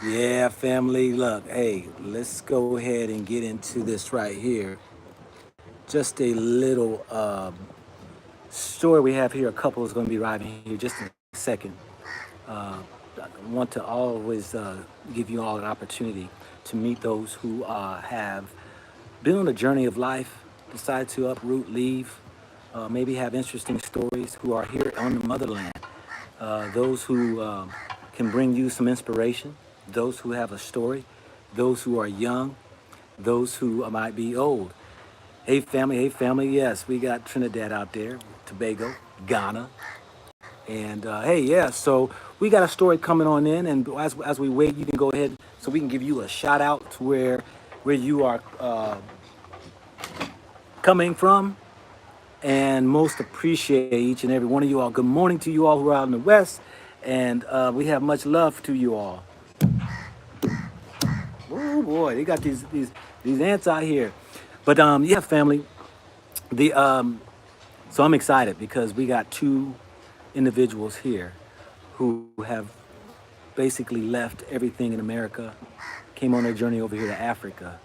Yeah, family. Look, hey, let's go ahead and get into this right here. Just a little story we have here. A couple is going to be arriving here just in a second. Uh, I want to always give you all an opportunity to meet those who have been on a journey of life, decide to uproot, leave, maybe have interesting stories, who are here on the motherland. Those who can bring you some inspiration, those who have a story, those who are young, those who might be old. Hey family, yes, we got Trinidad out there, Tobago, Ghana. And hey, yeah, so we got a story coming on in. And as we wait, you can go ahead so we can give you a shout out to where you are coming from. And most appreciate each and every one of you all. Good morning to you all who are out in the West. And we have much love to you all. Oh boy, they got these ants out here. But yeah, family. The So I'm excited because we got two individuals here who have basically left everything in America, came on their journey over here to Africa,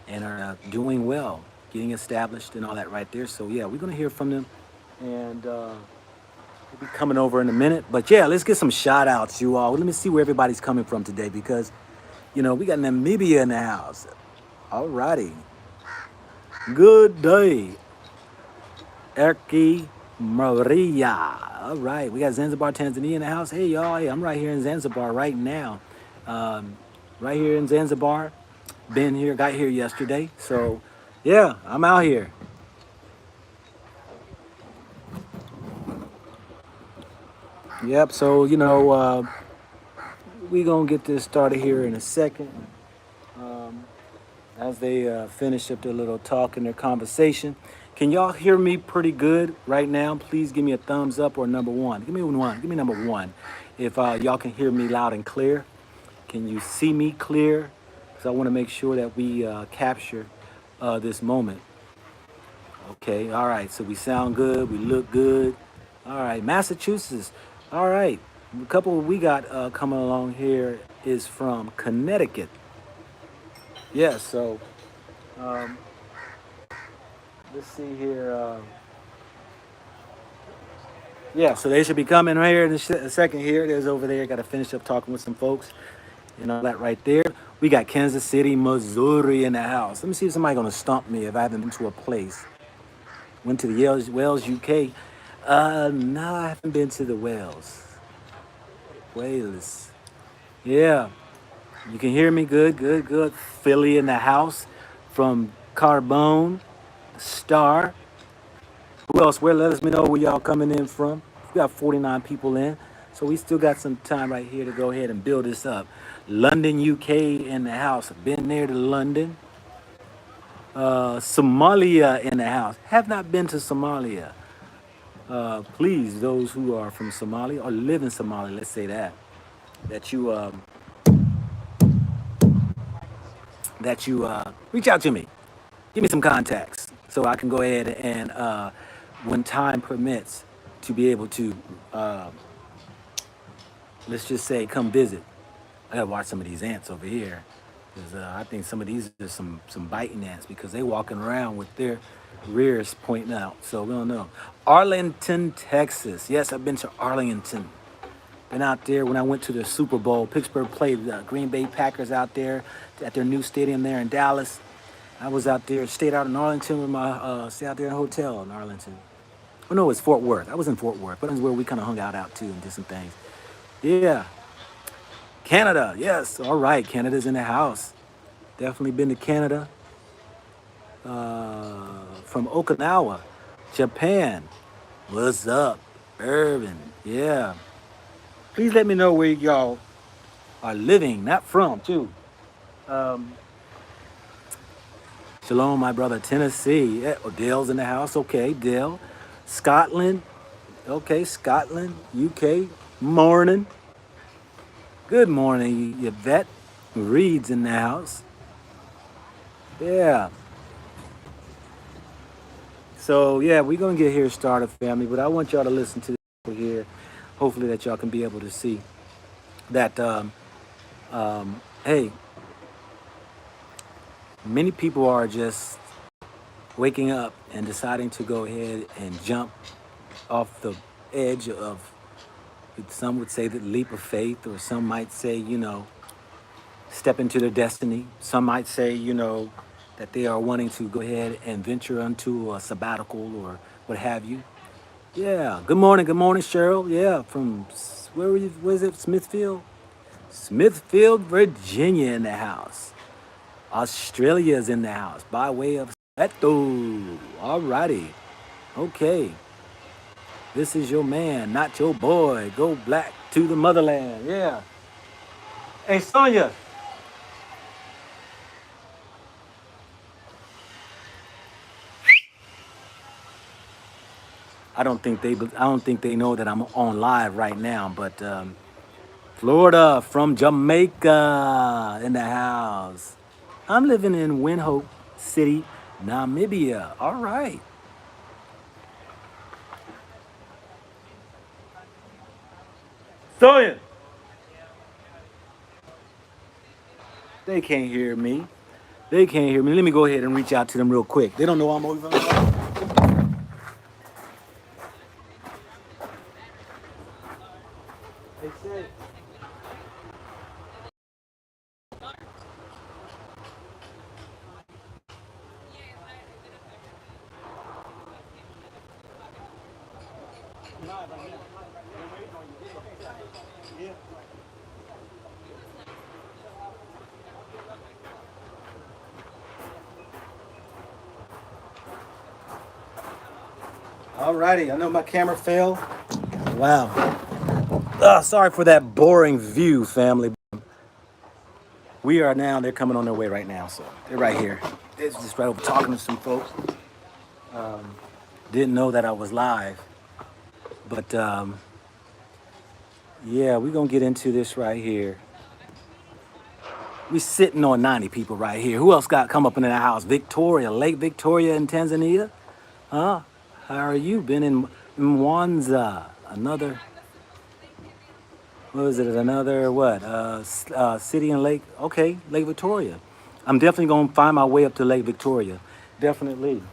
and are doing well, getting established and all that right there. So yeah, we're gonna hear from them, and we'll be coming over in a minute. But yeah, let's get some shout outs, you all. Let me see where everybody's coming from today because we got Namibia in the house. Alrighty. Good day, Erki Maria. All right, we got Zanzibar, Tanzania in the house. Hey y'all, hey, I'm right here in Zanzibar right now. Um, right here in Zanzibar. Been here, got here yesterday. So yeah, I'm out here. Yep. So we gonna get this started here in a second. Um, as they finish up their little talk and their conversation. Can y'all hear me pretty good right now? Please give me a thumbs up or number one. Give me one. Give me number one. If y'all can hear me loud and clear. Can you see me clear? Because I want to make sure that we capture this moment. Okay, all right. So we sound good. We look good. All right, Massachusetts. All right. A couple we got coming along here is from Connecticut. Yeah, so um, let's see here. Yeah, so they should be coming right here in a second here. There's over there. Got to finish up talking with some folks and all that right there. We got Kansas City, Missouri in the house. Let me see if somebody's going to stump me if I haven't been to a place. Went to the Wales, UK. No, I haven't been to the Wales. Yeah, you can hear me good, good, good. Philly in the house from Carbone, Star. Who else? Where? Let us know where y'all coming in from. We got 49 people in, so we still got some time right here to go ahead and build this up. London, UK in the house. Been there to London. Somalia in the house. Have not been to Somalia. Please, those who are from Somalia or live in Somalia, let's say that you reach out to me. Give me some contacts so I can go ahead and, when time permits, to be able to, uh, let's just say, come visit. I gotta watch some of these ants over here, because I think some of these are some biting ants because they walking around with their rears pointing out. So we don't know. Arlington, Texas. Yes, I've been to Arlington. Been out there when I went to the Super Bowl. Pittsburgh played the Green Bay Packers out there at their new stadium there in Dallas. I was out there, stayed out in Arlington with my, stayed out there in a hotel in Arlington. Oh no, it's Fort Worth. I was in Fort Worth, but that's where we kind of hung out too and did some things. Yeah, Canada. Yes, all right. Canada's in the house. Definitely been to Canada. From Okinawa, Japan. What's up, Irvin? Yeah. Please let me know where y'all are living, not from too. Um, Shalom, my brother. Tennessee. Yeah, oh, Dale's in the house. Okay, Dale. Scotland. Okay, Scotland. UK. Morning. Good morning, Yvette. Reed's in the house. Yeah. So yeah, we're gonna get here started, family. But I want y'all to listen to this here. Hopefully that y'all can be able to see that Hey, many people are just waking up and deciding to go ahead and jump off the edge of, some would say, the leap of faith, or some might say, step into their destiny. Some might say, that they are wanting to go ahead and venture onto a sabbatical or what have you. Yeah. Good morning, Cheryl. Yeah, from where were you? Was it Smithfield? Smithfield, Virginia, in the house. Australia's in the house by way of Eto. All righty. Okay. This is your man, not your boy. Go black to the motherland. Yeah. Hey, Sonia. I don't think they know that I'm on live right now, but Florida from Jamaica in the house. I'm living in Windhoek City, Namibia. All right. Sonia. They can't hear me. They can't hear me. Let me go ahead and reach out to them real quick. They don't know I'm over. They said. All righty. I know my camera fell. Wow. Sorry for that boring view, family. We are now, they're coming on their way right now. So they're right here. They're just right over talking to some folks. Didn't know that I was live. But yeah, we're going to get into this right here. We sitting on 90 people right here. Who else got come up in the house? Victoria, Lake Victoria in Tanzania. Huh? How are you? Been in Mwanza, another, what is it? Another what? City and Lake. Okay, Lake Victoria. I'm definitely gonna find my way up to Lake Victoria. Definitely,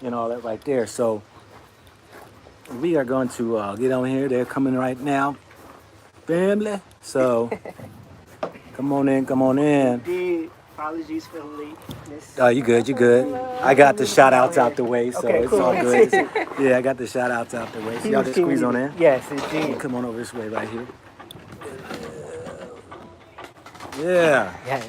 that right there. So we are going to get on here. They're coming right now, family. So come on in, come on in. Indeed. Apologies for the lateness. Oh, you good, you good. I got the shout outs out the way, so Okay, it's cool. all good. Yeah, I got the shout outs out the way. So y'all just squeeze on in. Yes, indeed. Come on over this way right here. Yeah. Yes.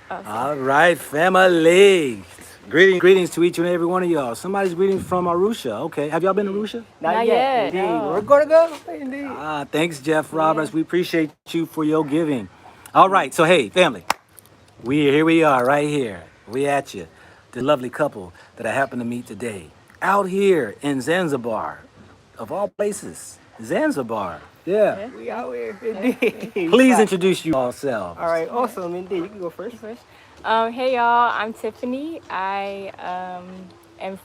All right, family. Greetings to each and every one of y'all. Somebody's greetings from Arusha. Okay. Have y'all been to Arusha? Not yet. Indeed. no. We're going to go. Indeed. Thanks, Jeff Roberts. We appreciate you for your giving. All right. So, hey, family, here we are right here. We at you. The lovely couple that I happen to meet today out here in Zanzibar, of all places. Zanzibar. Yeah. We out here. Indeed. Please Fine. introduce you yourselves. All right. Awesome. Indeed. You can go first. Hey y'all, I'm Tiffany. I am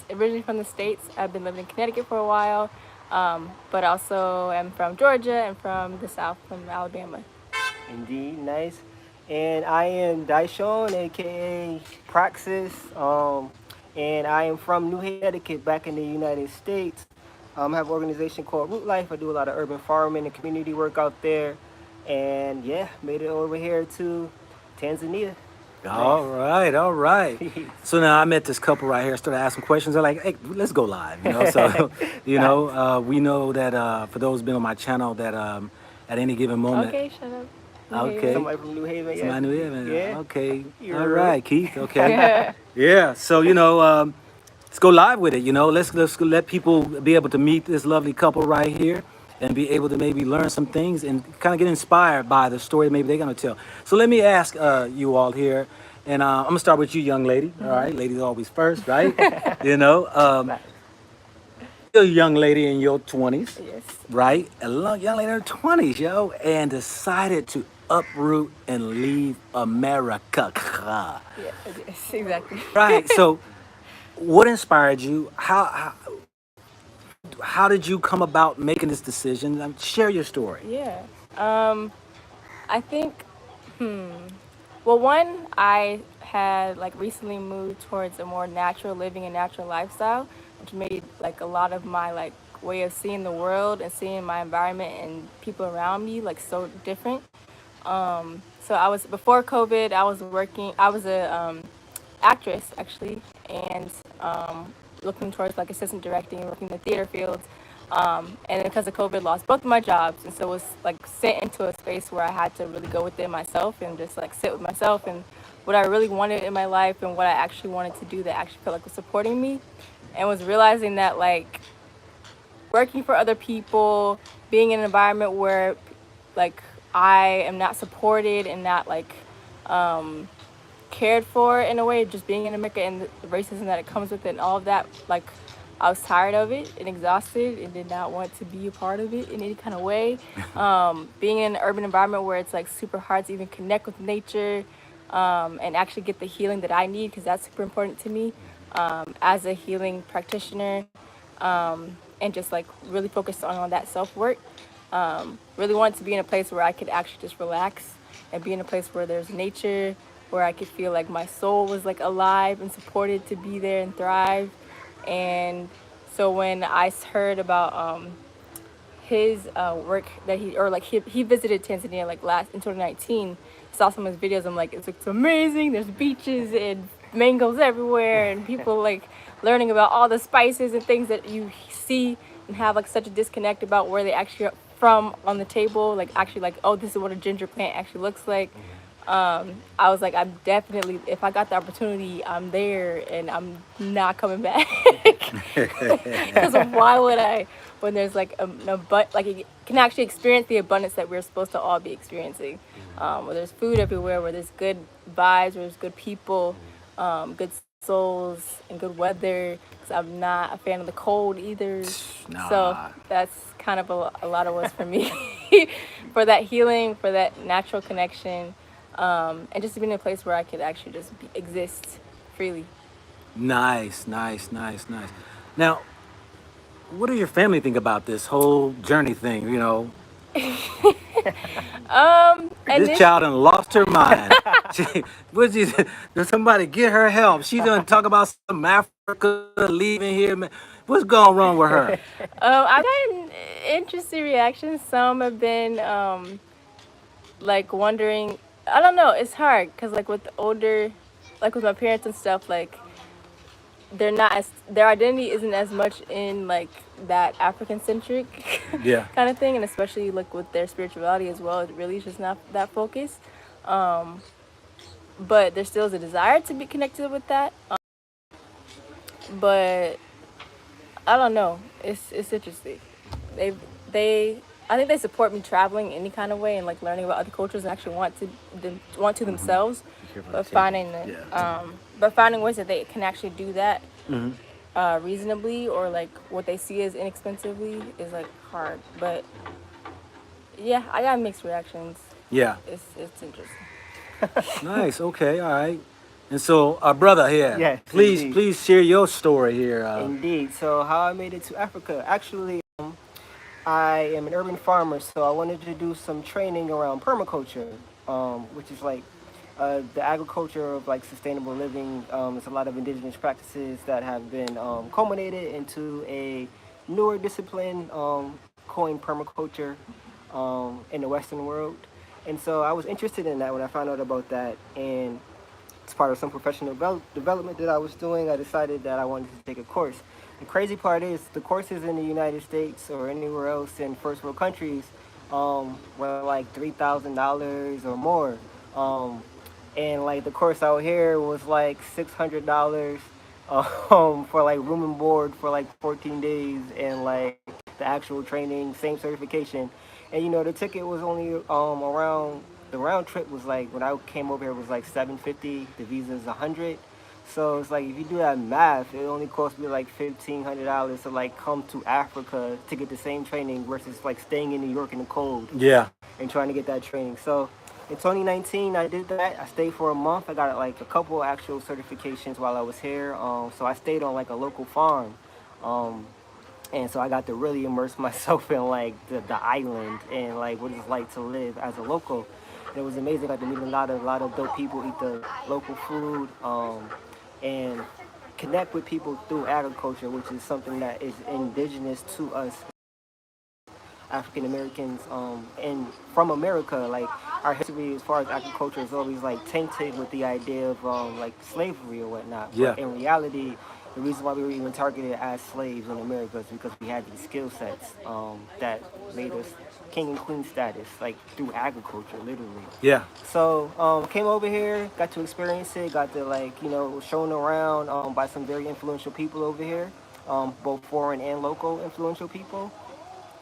originally from the States. I've been living in Connecticut for a while, but also am from Georgia and from the South, from Alabama. Indeed. Nice. And I am Daishon, a.k.a. Praxis. And I am from New Haven, Connecticut, back in the United States. I have an organization called Root Life. I do a lot of urban farming and community work out there. And yeah, made it over here to Tanzania. All right, all right. So now I met this couple right here, started asking questions. They're like, hey, let's go live, So, we know that for those who've been on my channel that at any given moment. Okay, shut up. Okay. Somebody from New Haven, yeah. Somebody New Haven. Yeah. Okay. You're All right. right, Keith. Okay. Yeah. So, let's go live with it, Let's let people be able to meet this lovely couple right here and be able to maybe learn some things and kind of get inspired by the story maybe they're going to tell. So let me ask you all here, and I'm going to start with you, young lady. All right, ladies always first, right? You're a young lady in your 20s, Yes. right? A young lady in her 20s, and decided to uproot and leave America. Yeah. Yes. Exactly. Right. So what inspired you? How did you come about making this decision? Share your story. Yeah. I think Well, one, I had like recently moved towards a more natural living and natural lifestyle, which made like a lot of my like way of seeing the world and seeing my environment and people around me like so different. So I was before COVID, I was working. I was a actress actually, and looking towards like assistant directing, working in the theater fields. And because of COVID, lost both of my jobs, and so was like sent into a space where I had to really go within myself and just like sit with myself and what I really wanted in my life and what I actually wanted to do that actually felt like was supporting me, and was realizing that like working for other people, being in an environment where like I am not supported and not like cared for in a way, just being in America and the racism that it comes with it and all of that, like I was tired of it and exhausted and did not want to be a part of it in any kind of way. Being in an urban environment where it's like super hard to even connect with nature and actually get the healing that I need, because that's super important to me as a healing practitioner, and just like really focused on that self work. Really wanted to be in a place where I could actually just relax and be in a place where there's nature, where I could feel like my soul was like alive and supported to be there and thrive. And so when I heard about his work that he visited Tanzania like last in 2019, saw some of his videos. I'm like, it's amazing. There's beaches and mangoes everywhere, and people like learning about all the spices and things that you see and have like such a disconnect about where they actually are from on the table. Like actually like, oh, this is what a ginger plant actually looks like. I was like, I'm definitely, if I got the opportunity, I'm there and I'm not coming back. Because why would I, when there's like like you can actually experience the abundance that we're supposed to all be experiencing, where there's food everywhere, where there's good vibes, where there's good people, good souls, and good weather. Because I'm not a fan of the cold either. Nah. So that's kind of a lot of what's for me, for that healing, for that natural connection. And just to be in a place where I could actually just exist freely. Nice, nice, nice, nice. Now, what do your family think about this whole journey thing? You know, And this this, child done lost her mind. What she, does somebody get her help? She done talk about some Africa leaving here. Man. What's going wrong with her? I've gotten interesting reactions. Some have been like wondering. I don't know. It's hard because like with the older, like with my parents and stuff, like they're not as their identity isn't as much in like that African centric Yeah. kind of thing, and especially like with their spirituality as well. It really is just not that focus. But there still is a desire to be connected with that. But I don't know. It's interesting. They they I think they support me traveling any kind of way and like learning about other cultures and actually want to themselves, but finding ways that they can actually do that reasonably, or like what they see as inexpensively is like hard. But yeah, I got mixed reactions. Yeah. It's interesting. Nice. Okay. All right. And so, our brother here, Yes, please, indeed. please share your story here. Indeed. So how I made it to Africa. Actually, I am an urban farmer, so I wanted to do some training around permaculture, which is like the agriculture of like sustainable living. It's a lot of indigenous practices that have been culminated into a newer discipline coined permaculture in the Western world. And so I was interested in that when I found out about that. And as part of some professional development that I was doing, I decided that I wanted to take a course. The crazy part is the courses in the United States or anywhere else in first world countries were like $3,000 or more. And like the course out here was like $600 for like room and board for like 14 days and like the actual training, same certification. And you know the ticket was only around the round trip was like when I came over here was like 750. The visa is 100. So it's like if you do that math, it only cost me like $1,500 to like come to Africa to get the same training versus like staying in New York in the cold Yeah. and trying to get that training. So in 2019, I did that. I stayed for a month. I got like a couple actual certifications while I was here. So I stayed on like a local farm. And so I got to really immerse myself in like the island and like what it's like to live as a local. it was amazing. Got to meet a lot of dope people, eat the local food, and connect with people through agriculture, which is something that is indigenous to us African Americans, and from America. Like our history as far as agriculture is always like tainted with the idea of like slavery or whatnot. Yeah. But in reality, the reason why we were even targeted as slaves in America is because we had these skill sets that made us king and queen status, like through agriculture, literally. Yeah. So came over here, got to experience it, got to shown around by some very influential people over here, both foreign and local influential people,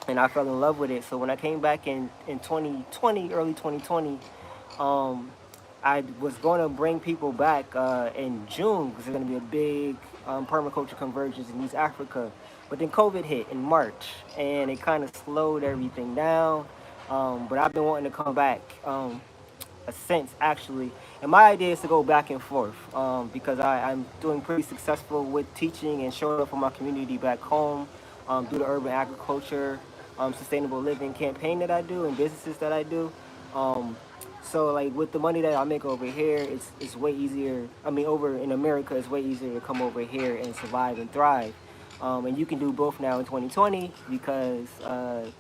and I fell in love with it. So when I came back in 2020, early 2020, um, I was going to bring people back in June because there's going to be a big permaculture convergence in East Africa. But then COVID hit in March, and it kind of slowed everything down. But I've been wanting to come back since, actually. And my idea is to go back and forth because I'm doing pretty successful with teaching and showing up for my community back home through the urban agriculture, sustainable living campaign that I do and businesses that I do. Um, so like with the money that I make over here, it's way easier. I mean, over in America, it's way easier to come over here and survive and thrive. And you can do both now in 2020 because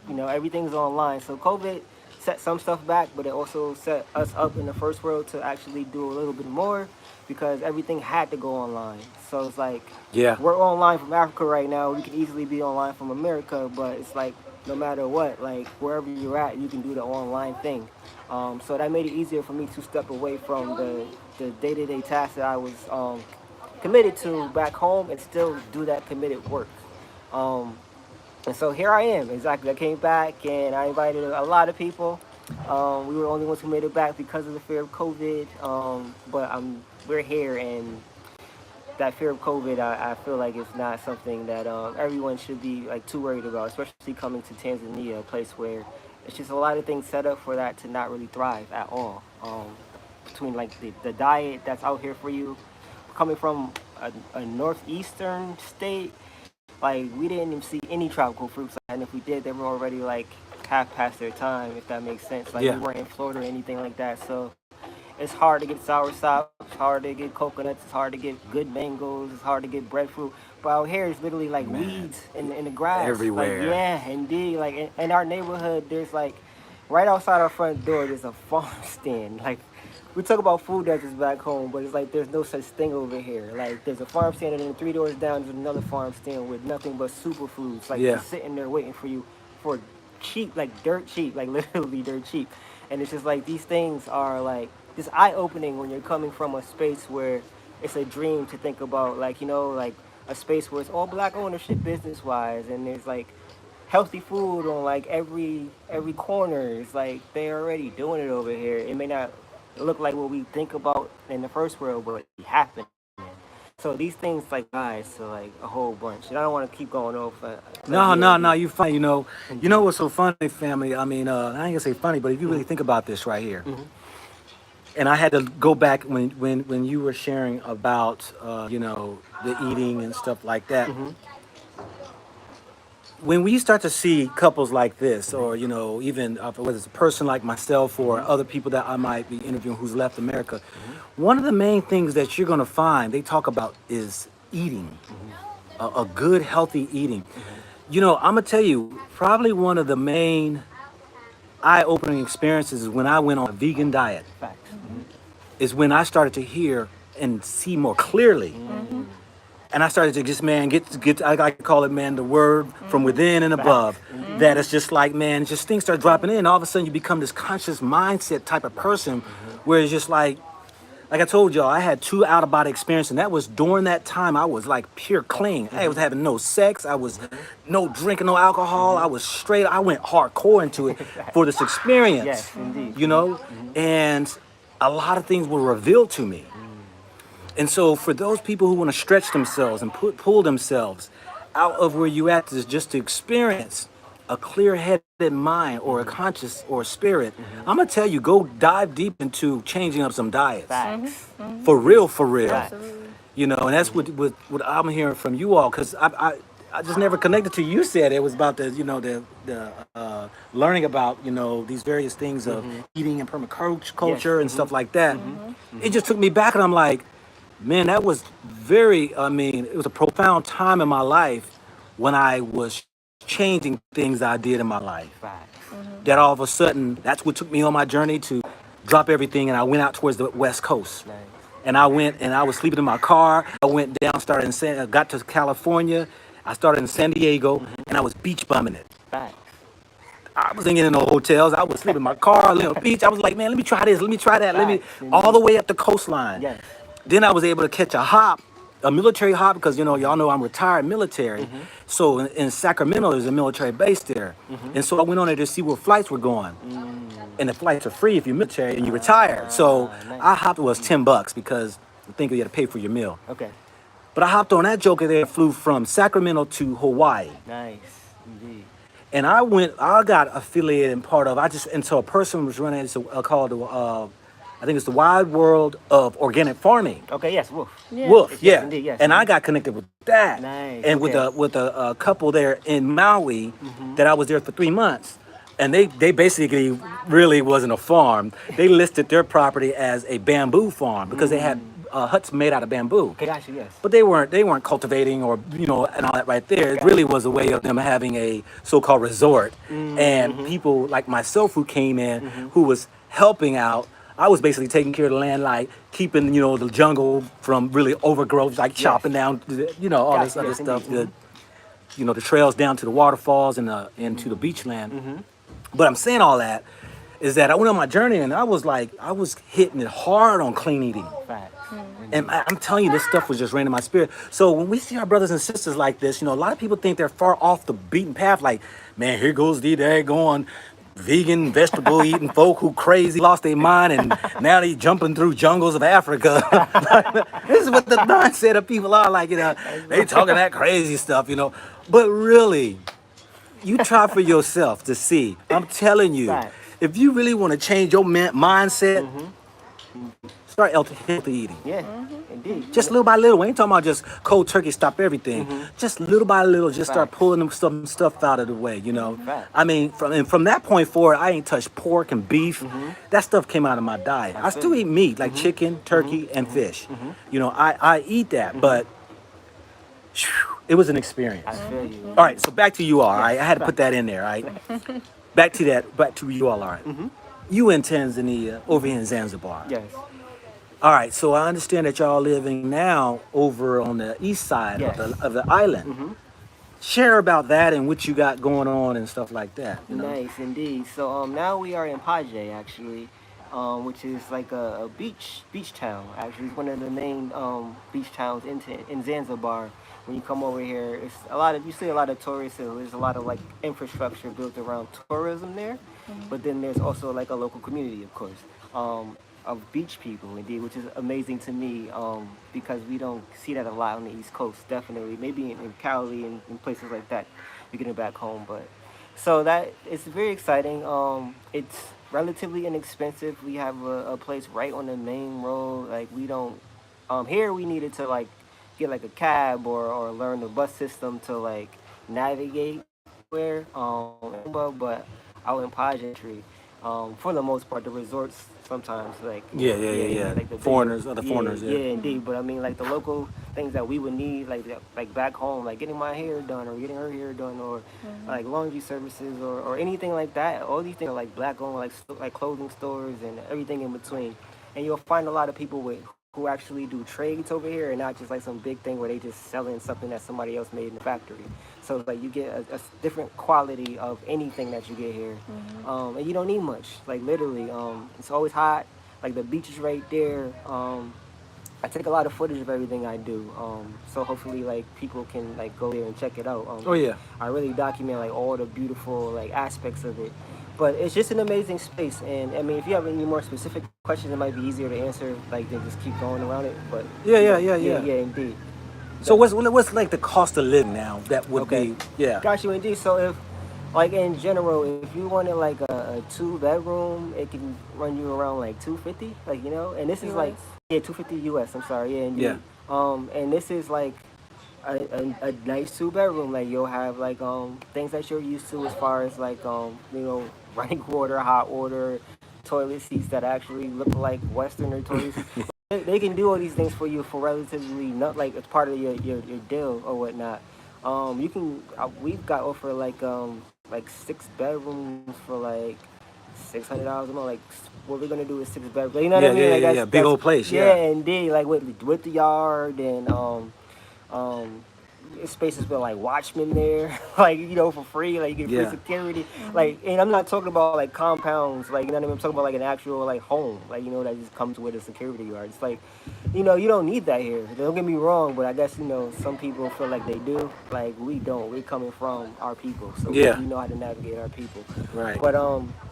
everything's online. So COVID set some stuff back, but it also set us up in the first world to actually do a little bit more because everything had to go online. So it's like Yeah. we're online from Africa right now. We can easily be online from America, but it's like no matter what, like wherever you're at, you can do the online thing. So that made it easier for me to step away from the day-to-day tasks that I was committed to back home and still do that committed work. Um, and so here I am. Exactly. I came back and I invited a lot of people. We were the only ones who made it back because of the fear of COVID. But we're here, and that fear of COVID, I feel like it's not something that everyone should be like too worried about, especially coming to Tanzania, a place where it's just a lot of things set up for that to not really thrive at all. Between like the diet that's out here for you, coming from a northeastern state, like we didn't even see any tropical fruits, and if we did, they were already like half past their time, if that makes sense. Like Yeah. we weren't in Florida or anything like that, so it's hard to get sour sop, it's hard to get coconuts, it's hard to get good mangoes, it's hard to get breadfruit. But out here, it's literally like weeds in the grass. Everywhere. Like, yeah, indeed. Like in our neighborhood, there's like right outside our front door, there's a farm stand. Like we talk about food deserts back home, but it's like there's no such thing over here. Like there's a farm stand, and then 3 doors down, there's another farm stand with nothing but superfoods, like Yeah. just sitting there waiting for you for cheap, like dirt cheap, like literally dirt cheap. And it's just like these things are like just eye opening when you're coming from a space where it's a dream to think about, like like a space where it's all black ownership business wise, and there's like healthy food on like every corner. It's like they're already doing it over here. It may not look like what we think about in the first world, but it happened. So these things like guys to like a whole bunch. And I don't want to keep going over. No, no, no. You funny. You know what's so funny, family? I mean, I ain't gonna say funny, but if you really think about this right here, and I had to go back when you were sharing about the eating and stuff like that. When we start to see couples like this, or even whether it's a person like myself or other people that I might be interviewing who's left America, one of the main things that you're going to find they talk about is eating, a good healthy eating. I'm gonna tell you, probably one of the main eye-opening experiences is when I went on a vegan diet. Facts. Is when I started to hear and see more clearly. And I started to just, man, get I like to call it, man, the word from within and above. That it's just like, man, just things start dropping in. All of a sudden you become this conscious mindset type of person where it's just like I told y'all, I had 2 out-of-body experiences, and that was during that time I was like pure clean. I was having no sex, I was no drinking, no alcohol, I was straight, I went hardcore into it for this experience. Yes, indeed. And a lot of things were revealed to me. And so for those people who want to stretch themselves and pull themselves out of where you at just to experience a clear-headed mind or a conscious or a spirit, I'm going to tell you, go dive deep into changing up some diets. Facts. For real, for real. Facts. Absolutely. And that's what I'm hearing from you all, because I just never connected to. You said it was about the learning about these various things of eating and Yes. permaculture and stuff like that. It just took me back, and I'm like, man, that was very. I mean, it was a profound time in my life when I was changing things I did in my life. Facts. That all of a sudden, that's what took me on my journey to drop everything, and I went out towards the West Coast. Nice. And I went and I was sleeping in my car. I went down, got to California. I started in San Diego, and I was beach bumming it. Facts. I was thinking in no hotels. I was sleeping in my car, living on the beach. I was like, man, let me try this. Let me try that. All the way up the coastline. Yes. Then I was able to catch a military hop, because y'all know I'm retired military. So in Sacramento, there's a military base there. And so I went on there to see where flights were going. And the flights are free if you're military and you retired. So Nice. I hopped, it was $10 because I think you had to pay for your meal. Okay. But I hopped on that joker there, flew from Sacramento to Hawaii. Nice. Indeed. And I got affiliated and part of, so a person was running, it's called, I think it's the Wide World of Organic Farming. Okay. Yes. Woof. Yeah. Wolf, Yes, yeah. indeed, yes. And I got connected with that. Nice, And okay. with a couple there in Maui that I was there for 3 months. And they basically really wasn't a farm. They listed their property as a bamboo farm because they had huts made out of bamboo. Okay. Gotcha. Yes. But they weren't cultivating or and all that right there. It really was a way of them having a so-called resort. And people like myself who came in, who was helping out. I was basically taking care of the land, like keeping the jungle from really overgrowth, like chopping down all this Gotcha, other yes, stuff. indeed. The trails down to the waterfalls and into the beachland. But I'm saying all that is that I went on my journey and I was hitting it hard on clean eating. Facts. And I'm telling you, this stuff was just raining in my spirit. So when we see our brothers and sisters like this, a lot of people think they're far off the beaten path. Like, man, here goes the daggone vegan, vegetable eating folk who crazy, lost their mind, and now they jumping through jungles of Africa. This is what the mindset of people are like, they talking that crazy stuff, But really, you try for yourself to see. I'm telling you, Facts. if you really want to change your mindset, start healthy eating. Yeah. Indeed. Just little by little. We ain't talking about just cold turkey, stop everything. Just little by little, just start Facts. pulling some stuff out of the way, Facts. I mean, from that point forward, I ain't touched pork and beef. That stuff came out of my diet. I still eat meat, like chicken, turkey, and fish. I eat that, but it was an experience. I feel you. All right, so back to you all right? I had to put that in there, all right? Back to you all right? You in Tanzania, over here in Zanzibar. Yes. All right, so I understand that y'all living now over on the east side Yes. of the island. Share about that and what you got going on and stuff like that. Nice indeed. So now we are in Paje actually, which is like a beach town. Actually, it's one of the main beach towns in Zanzibar. When you come over here, you see a lot of tourists. So there's a lot of like infrastructure built around tourism there, but then there's also like a local community, of course, of beach people indeed, which is amazing to me because we don't see that a lot on the East Coast. Definitely, maybe in Cali and in places like that, you're getting back home. But so that it's very exciting. It's relatively inexpensive. We have a place right on the main road. Like we don't here we needed to like get like a cab or learn the bus system to like navigate where but out in Pageantry, for the most part the resorts sometimes like Yeah. like the Foreigners, bigger- other foreigners, yeah. indeed, but I mean like the local things that we would need like back home, like getting my hair done or getting her hair done or like laundry services or anything like that. All these things are like black owned, like clothing stores and everything in between, and you'll find a lot of people who actually do trades over here and not just like some big thing where they just selling something that somebody else made in the factory. So like you get a different quality of anything that you get here, and you don't need much. Like literally, it's always hot. Like the beach is right there. I take a lot of footage of everything I do, so hopefully like people can like go there and check it out. Oh yeah. I really document like all the beautiful like aspects of it. But it's just an amazing space, and I mean, if you have any more specific questions, it might be easier to answer, like than just keep going around it. But Yeah. indeed. So what's like the cost of living now? That would Okay. be, yeah. Got you, indeed. So if, like in general, if you wanted like a 2-bedroom, it can run you around like $250, like and this is like US. $250 US. I'm sorry, yeah, indeed. Yeah. And this is like a nice two bedroom. Like you'll have like things that you're used to as far as like running water, hot water, toilet seats that actually look like Westerner toilet seats. They can do all these things for you for relatively not like it's part of your deal or whatnot. You can we've got offer like 6 bedrooms for like $600 a month. Like what we're gonna do is 6 bedrooms. You know what I Yeah, mean? yeah, Like yeah, yeah. Big that's old place. yeah, Yeah. indeed. Like with the yard and um spaces with like watchmen there, like for free, like you get free Yeah. security, like, and I'm not talking about like compounds, like you know what I mean. I'm talking about like an actual like home, like that just comes with a security guard. It's like, you don't need that here. Don't get me wrong, but I guess some people feel like they do. Like we don't. We're coming from our people, so we Yeah. know how to navigate our people. Right. But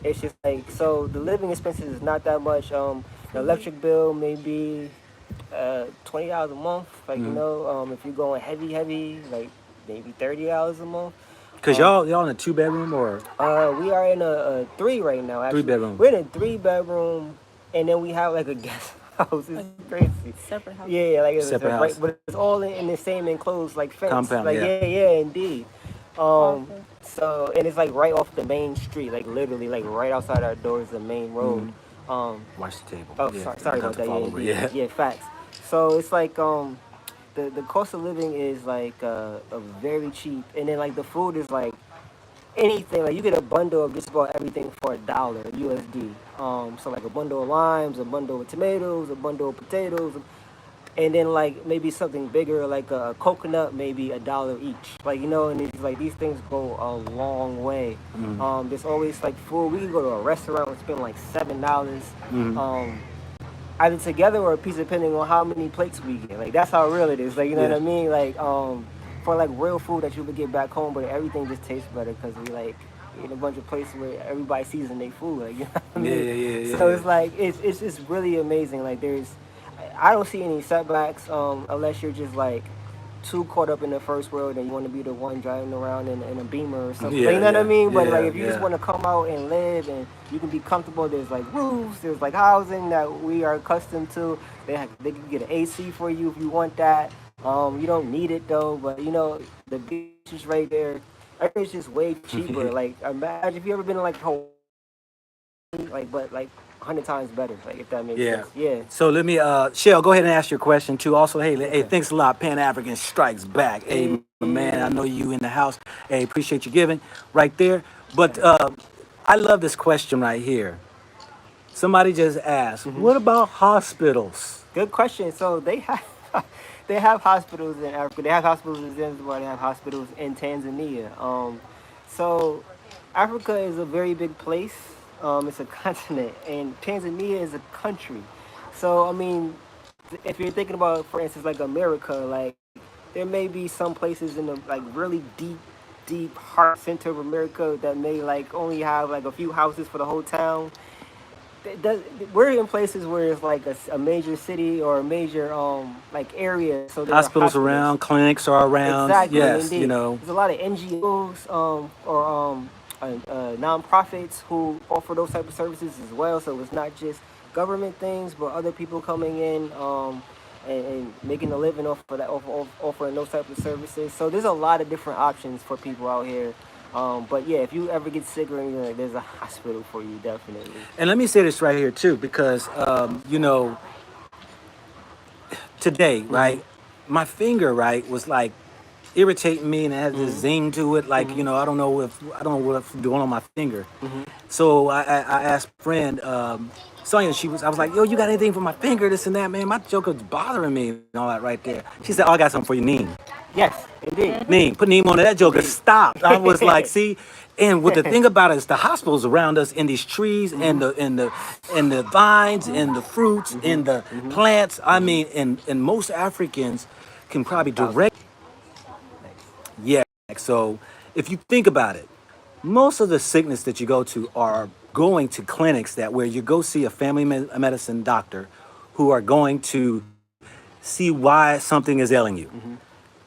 it's just like so the living expenses is not that much. The electric bill maybe $20 a month. Like Mm-hmm. if you're going heavy, like maybe $30 a month. Cause y'all in a 2 bedroom or We are in a three right now. three Actually, bedroom? we're in a 3 bedroom, and then we have like a guest house. It's crazy. Separate house. Yeah, like Separate right, house. but it's all in the same enclosed like fence. Compound. Like Yeah. yeah, indeed. Um, Okay. so and it's like right off the main street, like literally like right outside our door is the main road. Watch the table. Oh, Yeah. sorry Got about to that. fall Yeah, over. indeed. Yeah. Yeah, facts. So it's like the cost of living is like a very cheap, and then like the food is like anything. Like you get a bundle of just about everything for $1 USD. So like a bundle of limes, a bundle of tomatoes, a bundle of potatoes, and then like maybe something bigger like a coconut, maybe $1 each. Like and it's like these things go a long way. There's always like food. We can go to a restaurant and spend like $7. Um, Either together or a piece depending on how many plates we get. Like that's how real it is. Like you know what Yeah. I mean? Like for like real food that you would get back home, but everything just tastes better because we like in a bunch of places where everybody season their food. Like you know what I Yeah. mean? Yeah. Yeah. So Yeah. it's like it's just really amazing. Like I don't see any setbacks unless you're just like too caught up in the first world and you want to be the one driving around in a Beamer or something. Like, Yeah. you know what I Yeah. mean? But like Yeah. if you just Yeah. want to come out and live and you can be comfortable, there's like roofs, there's like housing that we are accustomed to. They can get an AC for you if you want that. You don't need it though, but the beach is right there. Everything's just way cheaper. Like imagine if you ever been to like Hawaii, like but like 100 times better. Like if that makes Yeah. sense. Yeah. So let me, Shell, go ahead and ask your question too. Also, hey, Okay. thanks a lot. Pan African Strikes Back. Hey, my man, I know you in the house. Hey, appreciate you giving right there. But I love this question right here. Somebody just asked, what about hospitals? Good question. So they have they have hospitals in Africa. They have hospitals in Zanzibar. They have hospitals in Tanzania. So Africa is a very big place. It's a continent, and Tanzania is a country. So I mean, if you're thinking about, for instance, like America, like there may be some places in the like really deep heart center of America that may like only have like a few houses for the whole town. Does, we're in places where it's like a major city or a major like area, so there are Hospitals hospitals. around, clinics are around. Exactly, Yes, indeed. There's a lot of NGOs or nonprofits who offer those type of services as well. So it's not just government things, but other people coming in and making a living off of that, offering those type of services. So there's a lot of different options for people out here. But yeah, if you ever get sick or anything, there's a hospital for you, definitely. And let me say this right here too, because today, Mhm. right, my finger, right, was like irritating me and it had this Mhm. zing to it. Like, Mhm. I don't know what's going on my finger. Mhm. So I asked a friend, Sonia, I was like, yo, you got anything for my finger, this and that, man? My joker's bothering me and all that right there. She said, oh, I got something for you, Neem. Yes, indeed. Neem, put Neem on it. That joker Indeed. stopped. I was like, see, and what the thing about it is the hospitals around us in these trees and the vines and the fruits and the plants. I mean, and most Africans can probably Thousand. direct. Yeah. So if you think about it, most of the sickness that you go to are going to clinics that where you go see a family medicine doctor who are going to see why something is ailing you.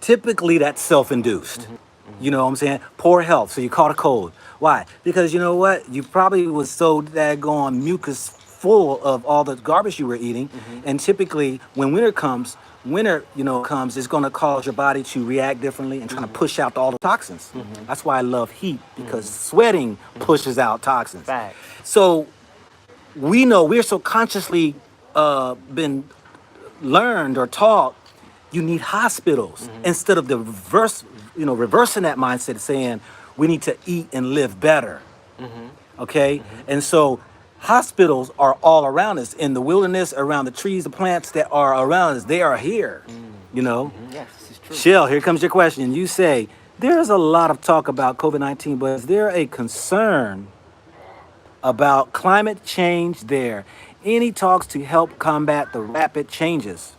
Typically that's self-induced. You know what I'm saying? Poor health. So you caught a cold. Why? Because you know what? You probably was so daggone mucus full of all the garbage you were eating. And typically, when winter comes, it's going to cause your body to react differently and trying to push out all the toxins. That's why I love heat, because sweating pushes out toxins. Facts. So we know we're so consciously been learned or taught you need hospitals instead of the reversing that mindset, saying we need to eat and live better. Okay, and so hospitals are all around us in the wilderness, around the trees, the plants that are around us. They are here. You know, Yes, this is true. Shell, here comes your question. You say there's a lot of talk about COVID-19, but is there a concern about climate change there? Any talks to help combat the rapid changes?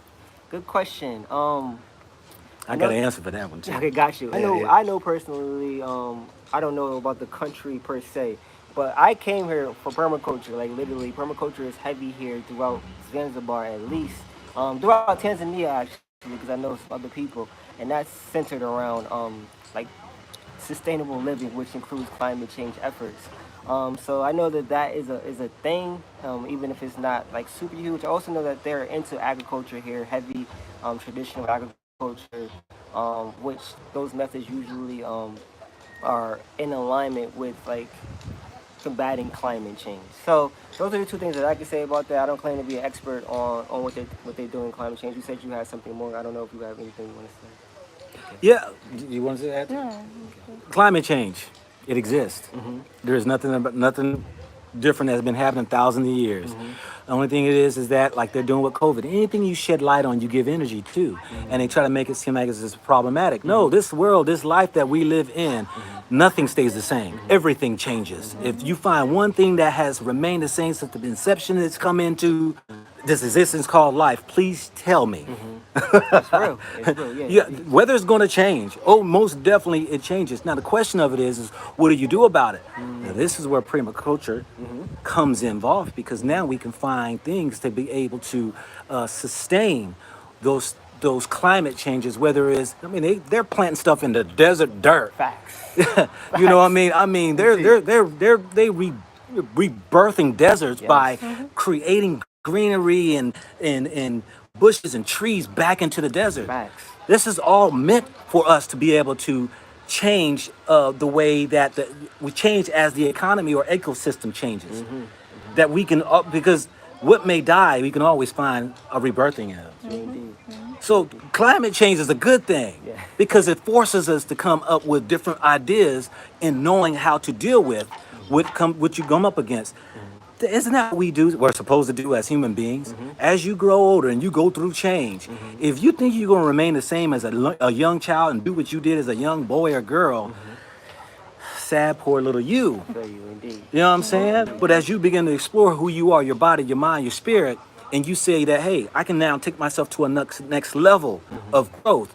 Good question. I got an answer for that one too. Okay, got you. I Yeah, know. yeah. I know personally. I don't know about the country per se, but I came here for permaculture. Like literally, permaculture is heavy here throughout Zanzibar, at least. Throughout Tanzania actually, because I know some other people, and that's centered around like sustainable living, which includes climate change efforts. So I know that that is a thing, even if it's not like super huge. I also know that they're into agriculture here, heavy traditional agriculture, which those methods usually are in alignment with like combating climate change. So those are the two things that I can say about that. I don't claim to be an expert on what they do in climate change. You said you had something more. I don't know if you have anything you want to say. Yeah, you want to say that? Yeah. Climate change, it exists. There's nothing different that's been happening thousands of years. The only thing it is that like they're doing with COVID, anything you shed light on, you give energy to, and they try to make it seem like it's just problematic. No, this world, this life that we live in, nothing stays the same. Everything changes. If you find one thing that has remained the same since the inception it's come into this existence called life, please tell me. It's real. It's real. Yeah. Yeah, weather's going to change. Oh, most definitely it changes. Now the question of it is what do you do about it? Now this is where permaculture comes involved, because now we can find things to be able to sustain those climate changes. Whether it's, I mean, they're planting stuff in the desert dirt. Facts. You know what I mean? I mean, rebirthing deserts Yes. by creating greenery and bushes and trees back into the desert. Facts. This is all meant for us to be able to change the way that we change as the economy or ecosystem changes. That we can, because what may die, we can always find a rebirthing of. Indeed. So climate change is a good thing Yeah. because it forces us to come up with different ideas and knowing how to deal with what you come up against. Isn't that what we do? We're supposed to do as human beings. As you grow older and you go through change, if you think you're going to remain the same as a young child and do what you did as a young boy or girl, sad poor little you. I feel you, indeed. You know what I'm saying? But as you begin to explore who you are, your body, your mind, your spirit, and you say that, hey, I can now take myself to a next level of growth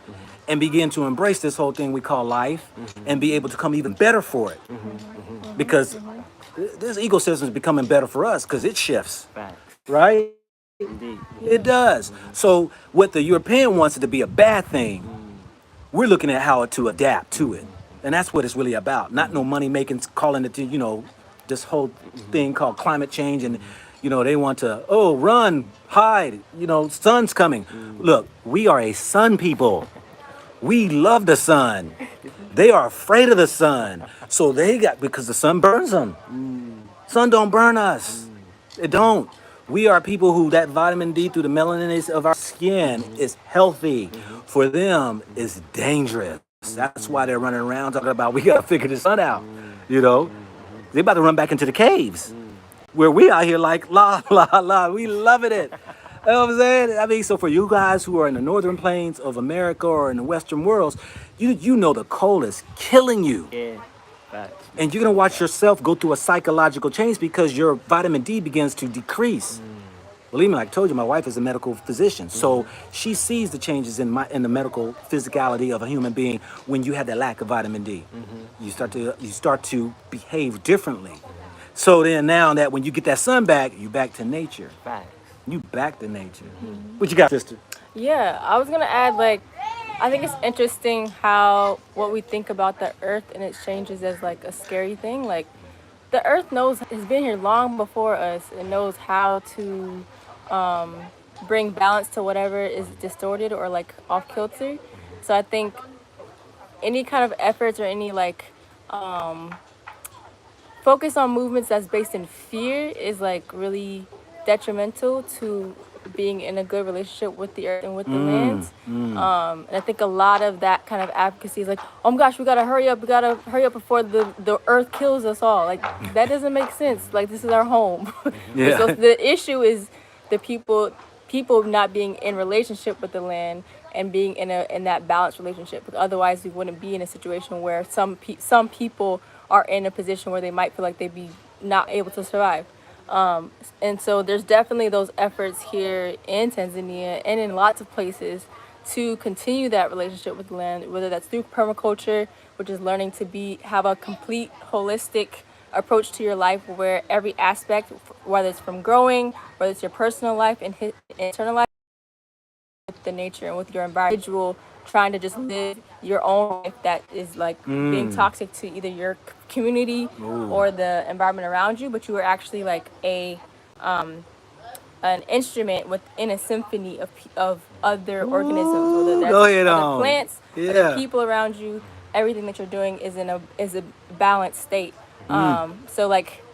and begin to embrace this whole thing we call life and be able to come even better for it. Because this ecosystem is becoming better for us because it shifts, Facts. right? Indeed. It does. So what the European wants it to be a bad thing, we're looking at how to adapt to it. And that's what it's really about. Not no money making, calling it, this whole thing called climate change. And, they want to, run, hide, sun's coming. Look, we are a sun people. We love the sun. They are afraid of the sun. So because the sun burns them. Sun don't burn us. It don't. We are people who that vitamin D through the melanin of our skin is healthy. For them, it's dangerous. That's why they're running around talking about we gotta figure the sun out. They about to run back into the caves. Where we out here like la la la, we loving it. You know what I'm saying? I mean, so for you guys who are in the northern plains of America or in the Western worlds, you know the cold is killing you. Yeah. Facts. And you're gonna watch yourself go through a psychological change because your vitamin D begins to decrease. Believe me, like I told you, my wife is a medical physician, so she sees the changes in the medical physicality of a human being when you have that lack of vitamin D. You start to behave differently. So then now that when you get that sun back, you back to nature. Facts. You back to nature. What you got, sister? Yeah, I was gonna add I think it's interesting how what we think about the earth and its changes as like a scary thing. Like the earth knows has been here long before us and knows how to bring balance to whatever is distorted or like off kilter. So I think any kind of efforts or any like focus on movements that's based in fear is like really detrimental to being in a good relationship with the earth and with the lands. And I think a lot of that kind of advocacy is like, oh my gosh, we gotta hurry up before the earth kills us all. Like that doesn't make sense. Like this is our home. So Yeah. the issue is the people not being in relationship with the land and being in that balanced relationship. Because otherwise, we wouldn't be in a situation where some people are in a position where they might feel like they'd be not able to survive. And so there's definitely those efforts here in Tanzania and in lots of places to continue that relationship with the land, whether that's through permaculture, which is learning to have a complete holistic approach to your life where every aspect, whether it's from growing, whether it's your personal life and internal life, with the nature and with your environment, individual trying to just live your own life that is like being toxic to either your community or the environment around you, but you are actually like an instrument within a symphony of other organisms, whether Go that's ahead other on. plants, other Yeah. people around you. Everything that you're doing is a balanced state. So like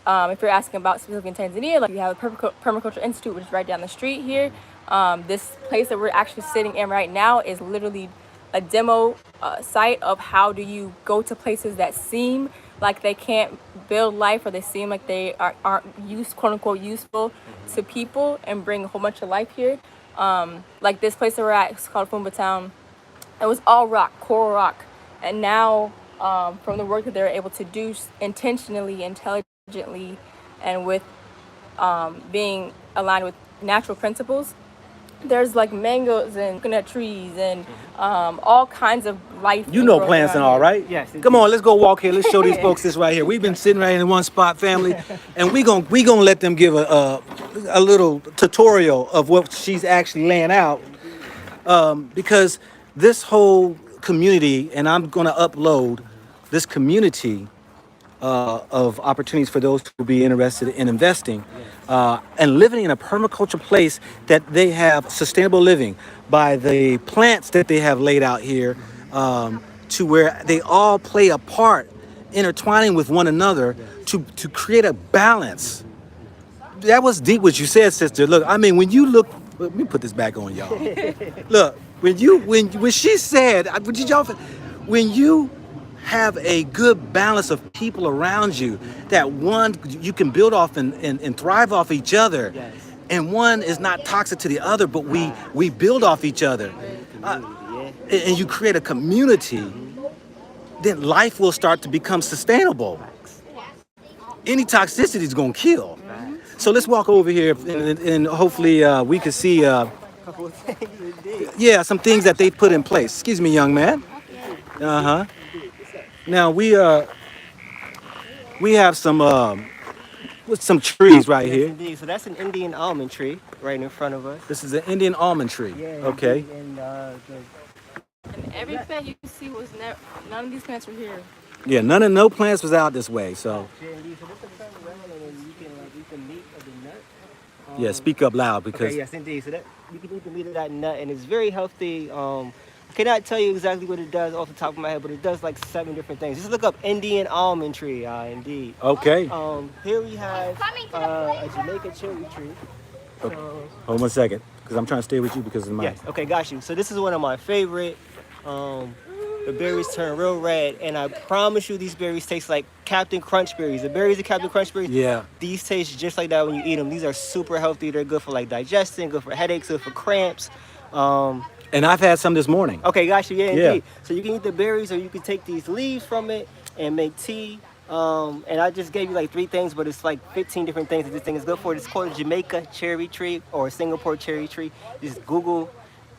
if you're asking about specifically in Tanzania, like you have a permaculture institute, which is right down the street here. This place that we're actually sitting in right now is literally a demo site of how do you go to places that seem like they can't build life or they seem like they aren't quote unquote useful to people and bring a whole bunch of life here. Like this place that we're at, it's called Fumba Town. It was all rock, coral rock, and now from the work that they're able to do intentionally, intelligently, and with being aligned with natural principles, there's like mangoes and coconut trees and all kinds of life You and know growth plants and around all, here. right? Yes, Come indeed. on, let's go walk here. Let's show these folks this right here. We've been sitting right in one spot, family, and we gonna let them give a little tutorial of what she's actually laying out, because this whole community, and I'm gonna upload this community of opportunities for those who will be interested in investing and living in a permaculture place that they have sustainable living by the plants that they have laid out here, to where they all play a part, intertwining with one another to create a balance. That was deep what you said, sister. Look, I mean, when you look, let me put this back on, y'all. Look, when she said, did y'all, when you have a good balance of people around you, that one you can build off and thrive off each other, Yes. and one is not toxic to the other, but we build off each other, Community, yeah. and you create a community, then life will start to become sustainable. Any toxicity is gonna kill. So let's walk over here and hopefully we can see, Couple of things indeed. yeah, some things that they put in place. Excuse me, young man. Uh huh. Now we have some trees right Yes, here. indeed. So that's an Indian almond tree right in front of us. This is an Indian almond tree. Yeah. Okay. Indeed. And And every plant you see was never, none of these plants were here. Yeah, no plants was out this way. So yeah, indeed. So this is turn around and then you can like eat the meat of the nut. yeah, speak up loud Okay. because Yes, indeed. So that you can eat the meat of that nut, and it's very healthy. I cannot tell you exactly what it does off the top of my head, but it does like 7 different things. Just look up Indian almond tree. Indeed. okay. Here we have a Jamaican cherry tree. Okay. So, Hold 1 second, because I'm trying to stay with you because of my. yes. Okay, got you. So this is one of my favorite. The berries turn real red, and I promise you, these berries taste like Captain Crunch berries. The berries of Captain Crunch berries. Yeah. These taste just like that when you eat them. These are super healthy. They're good for like digestion, good for headaches, good for cramps. And I've had some this morning. Okay, got you. Yeah, Yeah. indeed. So you can eat the berries, or you can take these leaves from it and make tea. And I just gave you like 3 things, but it's like 15 different things that this thing is good for. It's called a Jamaica cherry tree or a Singapore cherry tree. Just Google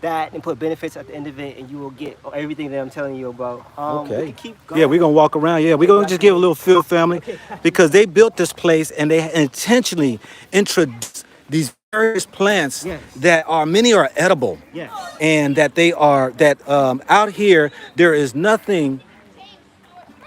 that and put benefits at the end of it, and you will get everything that I'm telling you about. We Okay. can keep going. Yeah, we're gonna walk around. Yeah, we're gonna just give a little feel, family, because they built this place and they intentionally introduced these various plants Yes. that are many are edible, Yes. and that they are that out here there is nothing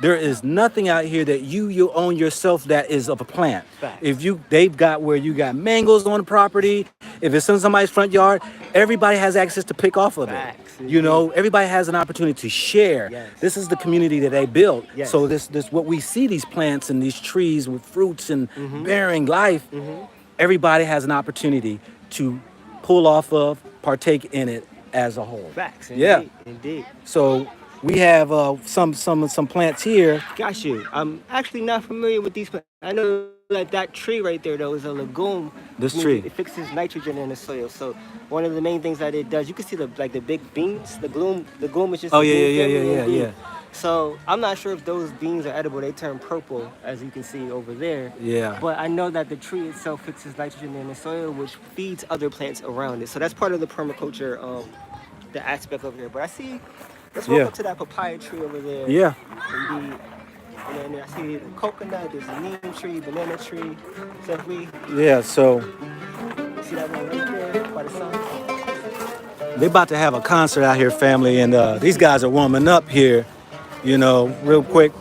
There is nothing out here that you own yourself that is of a plant. Facts. If they've got where you got mangoes on the property. If it's in somebody's front yard, everybody has access to pick off of it. Facts, You know, everybody has an opportunity to share. Yes. This is the community that they built. Yes. So this what we see, these plants and these trees with fruits and bearing life. Everybody has an opportunity to pull off of, partake in it as a whole. Facts. Yeah. Indeed. So we have some plants here. Got you. I'm actually not familiar with these plants. I know that tree right there though is a legume. This Means tree. it fixes nitrogen in the soil. So one of the main things that it does, you can see the big beans. The gloom is just. Oh, the bean yeah. family, indeed. Yeah. So I'm not sure if those beans are edible. They turn purple, as you can see over there. Yeah. But I know that the tree itself fixes nitrogen in the soil, which feeds other plants around it. So that's part of the permaculture, the aspect over here. But I see. Let's walk Yeah. up to that papaya tree over there. Yeah. Indeed. And then I see the coconut, there's a neem tree, banana tree. So if we Yeah. So see that one right there by the sun. they about to have a concert out here, family, and these guys are warming up here. You know, real quick.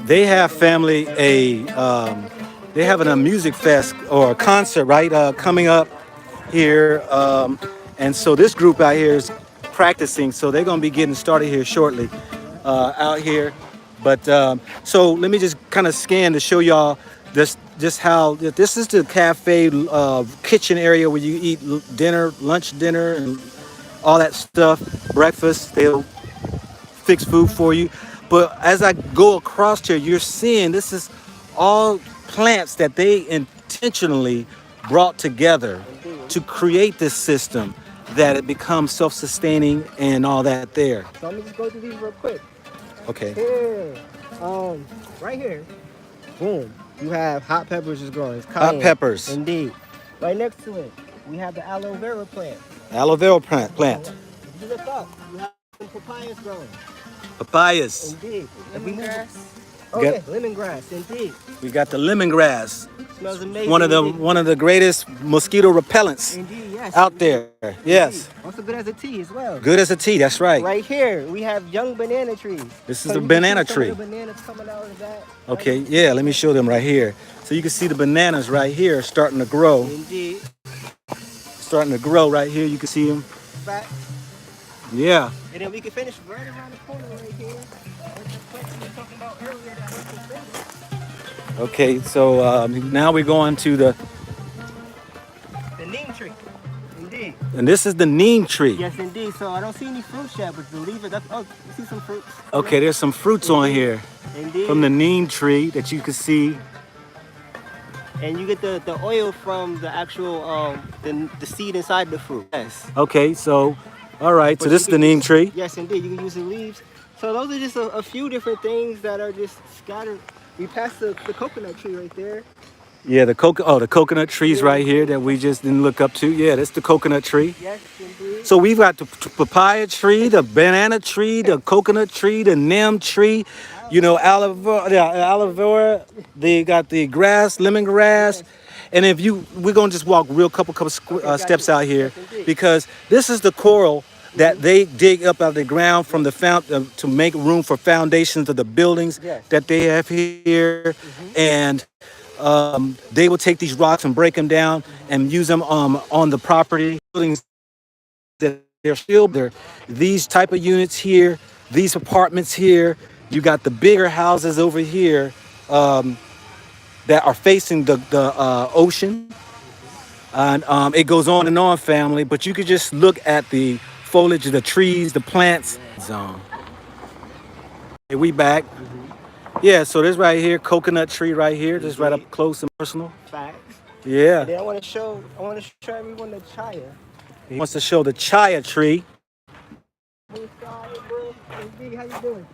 They have family they having a music fest or a concert right coming up here, and so this group out here is practicing, so they're gonna be getting started here shortly out here. But so let me just kind of scan to show y'all this just how this is the cafe kitchen area where you eat lunch, dinner, and all that stuff, breakfast. They'll fix food for you. But as I go across here, you're seeing this is all plants that they intentionally brought together to create this system that it becomes self-sustaining and all that there. So let me just go through these real quick. Okay. Here, right here, boom, you have hot peppers just growing. It's Hot cayenne. peppers. Indeed. Right next to it, we have the aloe vera plant. Aloe vera plant. If you look up, you have some papayas growing. Papayas. Indeed. If we move- Lemongrass. Okay, lemongrass, indeed. We got the lemongrass. Smells amazing. One of the greatest mosquito repellents Indeed, yes. out there. Yes. Also good as a tea as well. Good as a tea. That's right. Right here, we have young banana trees. This is So a you can banana see some of tree. the bananas coming out of that. Okay. Yeah. Let me show them right here. So you can see the bananas right here starting to grow. Indeed. Starting to grow right here. You can see them. Back. Yeah. And then we can finish right around the corner right here. With the plants we were talking about earlier that were suspended. Okay. So now we're going to The neem tree. Indeed. and this is the neem tree. Yes, indeed. So I don't see any fruits yet, but the leaves are you see some fruits. Okay. There's some fruits on here Indeed. from the neem tree that you can see. And you get the oil from the actual the seed inside the fruit. Yes. Okay. So, all right. So But this you is the can neem use- tree. Yes, indeed. You can use the leaves. So those are just a few different things that are just scattered. We passed the coconut tree right there. Yeah. The coconut trees right here that we just didn't look up to. Yeah. That's the coconut tree. Yes, indeed. So we've got the papaya tree, the banana tree, the coconut tree, the neem tree, you know, aloe vera. They got the grass, lemongrass. And we're gonna just walk couple steps out here because this is the coral that they dig up out of the ground from the to make room for foundations of the buildings that they have here, and they will take these rocks and break them down and use them on the property buildings that they're still there. These type of units here, these apartments here. You got the bigger houses over here that are facing the ocean, and it goes on and on, family. But you could just look at the foliage of the trees, the plants. Zone. Here we back. Yeah, so this right here, coconut tree right here, just right up close and personal. Facts. Yeah. And then I want to show everyone the chaya. He wants to show the chaya tree. Hey, bro. Hey, how you doing?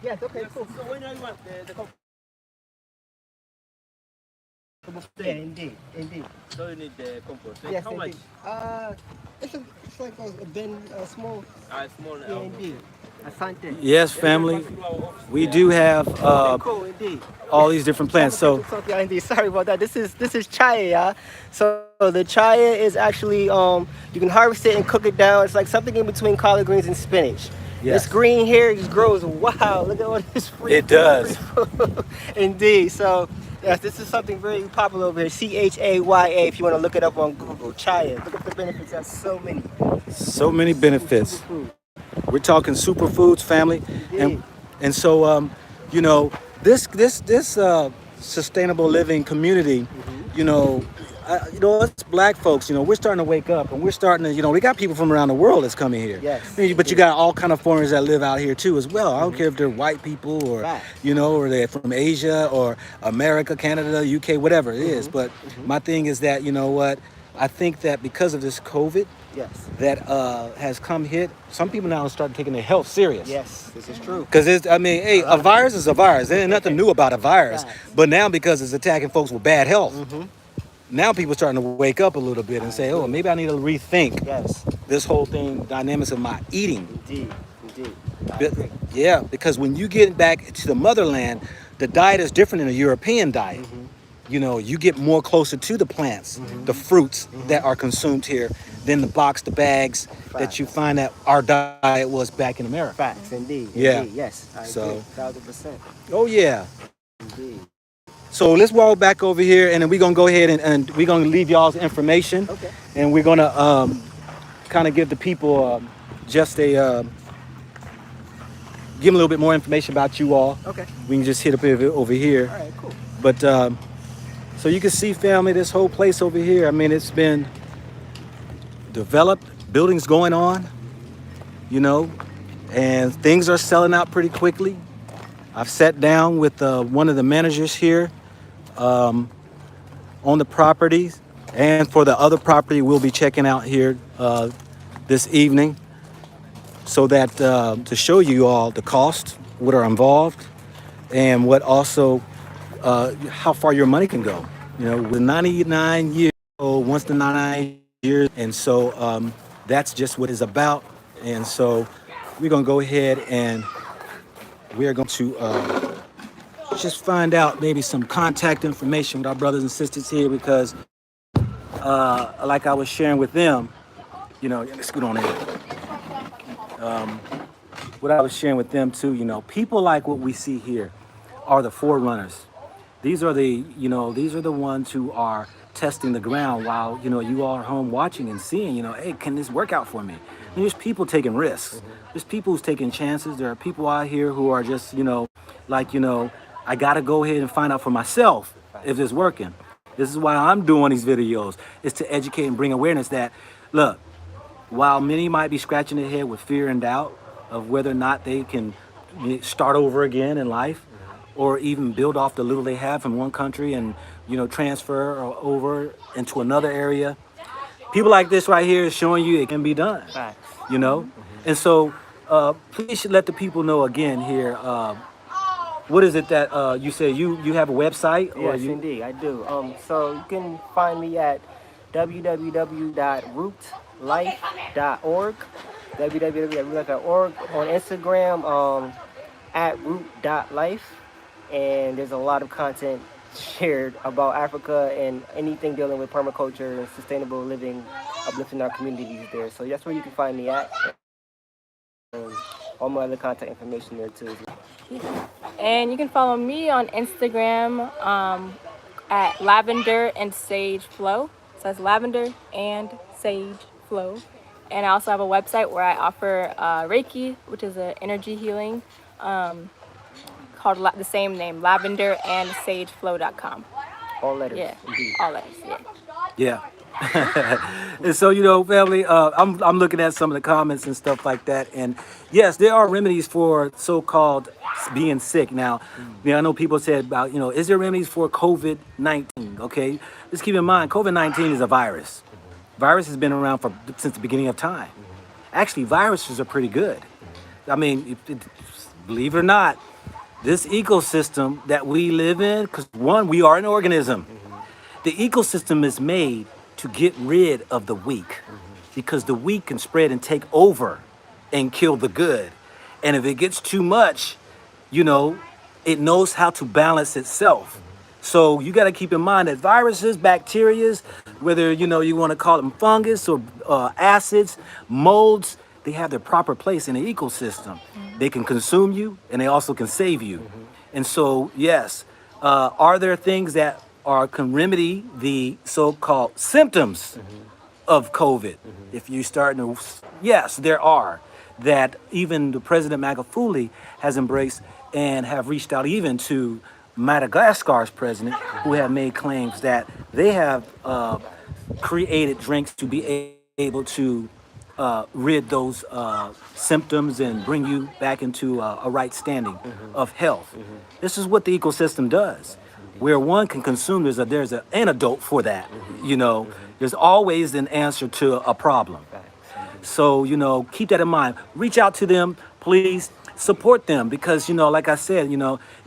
Yes, okay, cool. So when do you want the Yeah, indeed, indeed. So you need the compost. Yes, How much? indeed. It's like a bin, small. Small. Yeah, indeed. Asante. Yes, family. We do have Cool, indeed. all these different plants. So Yeah, indeed. Sorry about that. This is chaya, y'all. So the chaya is actually you can harvest it and cook it down. It's like something in between collard greens and spinach. yes, This green here just grows. Wow, look at all this free. it does. Indeed. So yes, this is something very popular over here. Chaya. If you want to look it up on Google, chaya. Look at the benefits. That's so many. So many benefits. Superfood. We're talking superfoods, family, and so you know, this sustainable living community, you know. Us black folks, you know, we're starting to wake up, and we're starting to, you know, we got people from around the world that's coming here. Yes. But you got all kind of foreigners that live out here too as well. I don't care if they're white people or, Right. you know, or they're from Asia or America, Canada, UK, whatever it is. But my thing is that, you know what, I think that because of this COVID Yes. that has come hit, some people now start taking their health serious. Yes, this is true. Because hey, a virus is a virus. There ain't nothing new about a virus. Right. But now because it's attacking folks with bad health, now people starting to wake up a little bit and say, oh, maybe I need to rethink Yes. this whole thing, dynamics of my eating. Indeed. Indeed. I But- agree. yeah, because when you get back to the motherland, the diet is different than a European diet. You know, you get more closer to the plants, the fruits that are consumed here than the bags that you find that our diet was back in America. Facts, indeed. Yeah. Indeed. Yes. I So- agree. 1000%. Oh, yeah. Indeed. So let's walk back over here, and then we're going to go ahead and we're going to leave y'all's information. Okay. And we're going to kind of give the people just give them a little bit more information about you all. Okay. We can just hit up over here. All right, cool. But so you can see, family, this whole place over here. I mean, it's been developed, buildings going on, you know, and things are selling out pretty quickly. I've sat down with one of the managers here on the properties, and for the other property we'll be checking out here this evening, so that to show you all the cost, what are involved, and what also how far your money can go. You know, with 99 years old, once the 99 years, and so that's just what it's about. And so we're gonna go ahead and we're going to just find out maybe some contact information with our brothers and sisters here, because like I was sharing with them, you know, let's scoot on in. What I was sharing with them too, you know, people like what we see here are the forerunners. These are the ones who are testing the ground while, you know, you all are home watching and seeing, you know, hey, can this work out for me? And there's people taking risks. There's people who's taking chances. There are people out here who are just, you know, like, you know, I got to go ahead and find out for myself if it's working. This is why I'm doing these videos, is to educate and bring awareness that, look, while many might be scratching their head with fear and doubt of whether or not they can start over again in life, or even build off the little they have from one country and, you know, transfer over into another area, people like this right here is showing you it can be done. Facts. You know, and so please should let the people know again here. What is it that you say you have a website? Or Yes, you... indeed, I do. So you can find me at www.rootlife.org, www.rootlife.org, on Instagram at root.life, and there's a lot of content shared about Africa and anything dealing with permaculture and sustainable living, uplifting our communities there. So that's where you can find me at. And all my other contact information there too. And you can follow me on Instagram at Lavender and Sage Flow. So that's Lavender and Sage Flow. And I also have a website where I offer Reiki, which is an energy healing, called the same name, lavenderandsageflow.com. All letters. Yeah, Indeed. all letters, yeah. Yeah. And so, you know, family, I'm looking at some of the comments and stuff like that. And yes, there are remedies for so-called being sick. Now, I know people said about, you know, is there remedies for COVID-19? Okay, just keep in mind, COVID-19 is a virus. Virus has been around since the beginning of time. Actually, viruses are pretty good. I mean, believe it or not, this ecosystem that we live in, because one, we are an organism. The ecosystem is made to get rid of the weak because the weak can spread and take over and kill the good. And if it gets too much, you know, it knows how to balance itself. So you got to keep in mind that viruses, bacterias, whether you want to call them fungus or acids, molds, they have their proper place in the ecosystem. They can consume you and they also can save you. And so, yes, are there things that can remedy the so-called symptoms of COVID? If you're starting to, yes, there are. That even the President Magufuli has embraced and have reached out even to Madagascar's president, who have made claims that they have created drinks to be able to rid those symptoms and bring you back into a right standing of health. This is what the ecosystem does. Where one can consume, there's an antidote for that. There's always an answer to a problem. So, keep that in mind. Reach out to them, please. Support them because, like I said,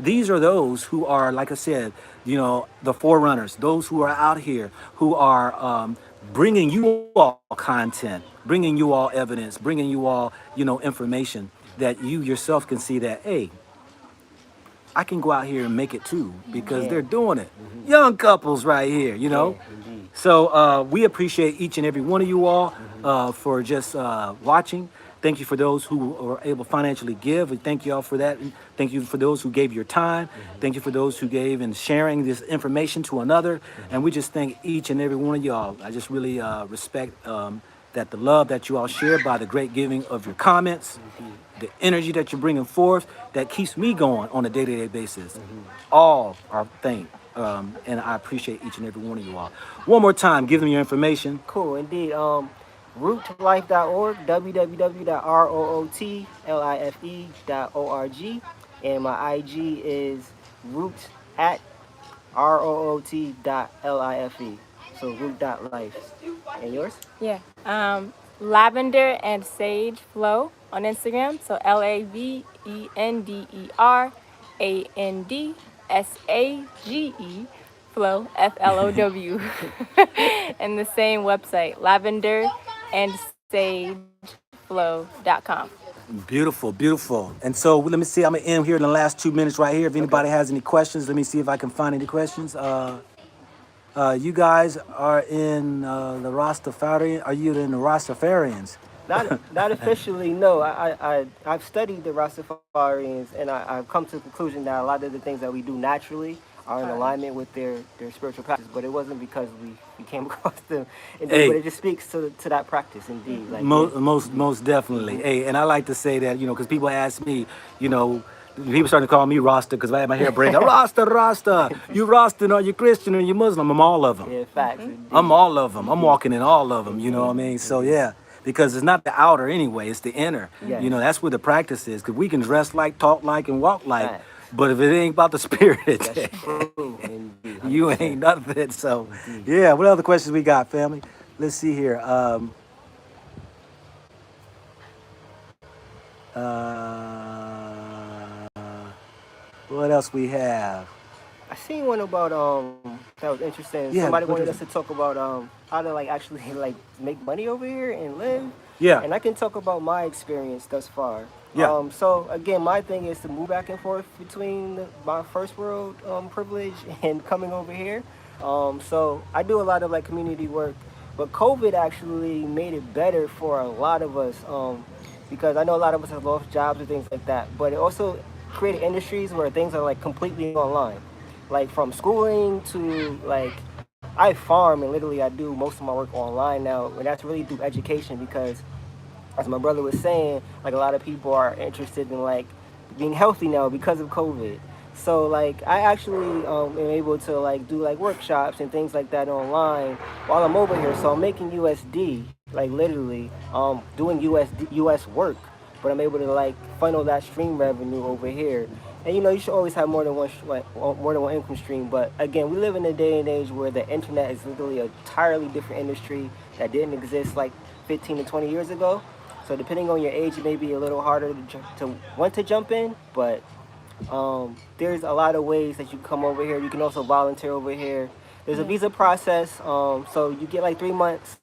these are those who are, like I said, the forerunners, those who are out here who are bringing you all content, bringing you all evidence, bringing you all, information that you yourself can see that, hey, I can go out here and make it too because they're doing it. Young couples right here, So we appreciate each and every one of you all for just watching. Thank you for those who are able to financially give. We thank you all for that. Thank you for those who gave your time. Thank you for those who gave and sharing this information to another. And we just thank each and every one of y'all. I just really respect that the love that you all share by the great giving of your comments, the energy that you're bringing forth that keeps me going on a day-to-day basis. All are thanked. And I appreciate each and every one of you all. One more time, give them your information. Cool, indeed. Rootlife.org, www.rootlife.org, and my IG is root@root.life. So root.life. And yours? Yeah. Lavender and Sage Flow on Instagram. So LavenderAndSage Flow FLOW. And the same website, lavenderandSageFlow.com. Beautiful, beautiful. And so let me see, I'm gonna end here in the last 2 minutes right here. If anybody has any questions, let me see if I can find any questions. You guys are in the Rastafarian. Are you in the Rastafarians? Not officially, no. I've studied the Rastafarians, and I've come to the conclusion that a lot of the things that we do naturally are in alignment with their spiritual practice. But it wasn't because we came across them, indeed, but it just speaks to that practice, indeed. Like, most definitely. Hey, and I like to say that, because people ask me, people starting to call me Rasta because I had my hair braided. Rasta. You Rasta, or you Christian, or you Muslim. I'm all of them. Yeah, facts. I'm all of them. I'm walking in all of them. You know what I mean? So yeah, because it's not the outer anyway. It's the inner. Yes. That's where the practice is. Because we can dress like, talk like, and walk like. Right. But if it ain't about the spirit, you ain't nothing. So yeah, what other questions we got, family? Let's see here. What else we have? I seen one about that was interesting. Yeah, somebody wanted us to talk about how to actually make money over here and live. Yeah. And I can talk about my experience thus far. Yeah. So again, my thing is to move back and forth between my first world privilege and coming over here. So I do a lot of community work, but COVID actually made it better for a lot of us because I know a lot of us have lost jobs or things like that. But it also created industries where things are completely online, from schooling to I farm, and literally I do most of my work online now, and that's really through education because, as my brother was saying, a lot of people are interested in being healthy now because of COVID. So I actually am able to do workshops and things like that online while I'm over here. So I'm making USD, literally doing US work, but I'm able to funnel that stream revenue over here. And you should always have more than one income stream. But again, we live in a day and age where the internet is literally an entirely different industry that didn't exist 15 to 20 years ago. So depending on your age, it may be a little harder to want to jump in. But there's a lot of ways that you come over here. You can also volunteer over here. There's a visa process. So you get like 3 months.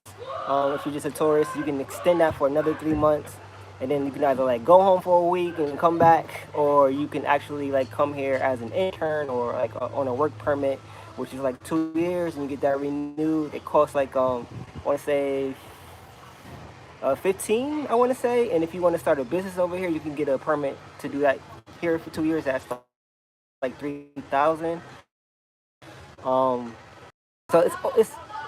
If you're just a tourist, you can extend that for another 3 months, and then you can either like go home for a week and come back, or you can actually like come here as an intern or like on a work permit, which is like 2 years, and you get that renewed. It costs like I want to say 15, I want to say. And if you want to start a business over here, you can get a permit to do that here for 2 years. That's like 3,000. Um, so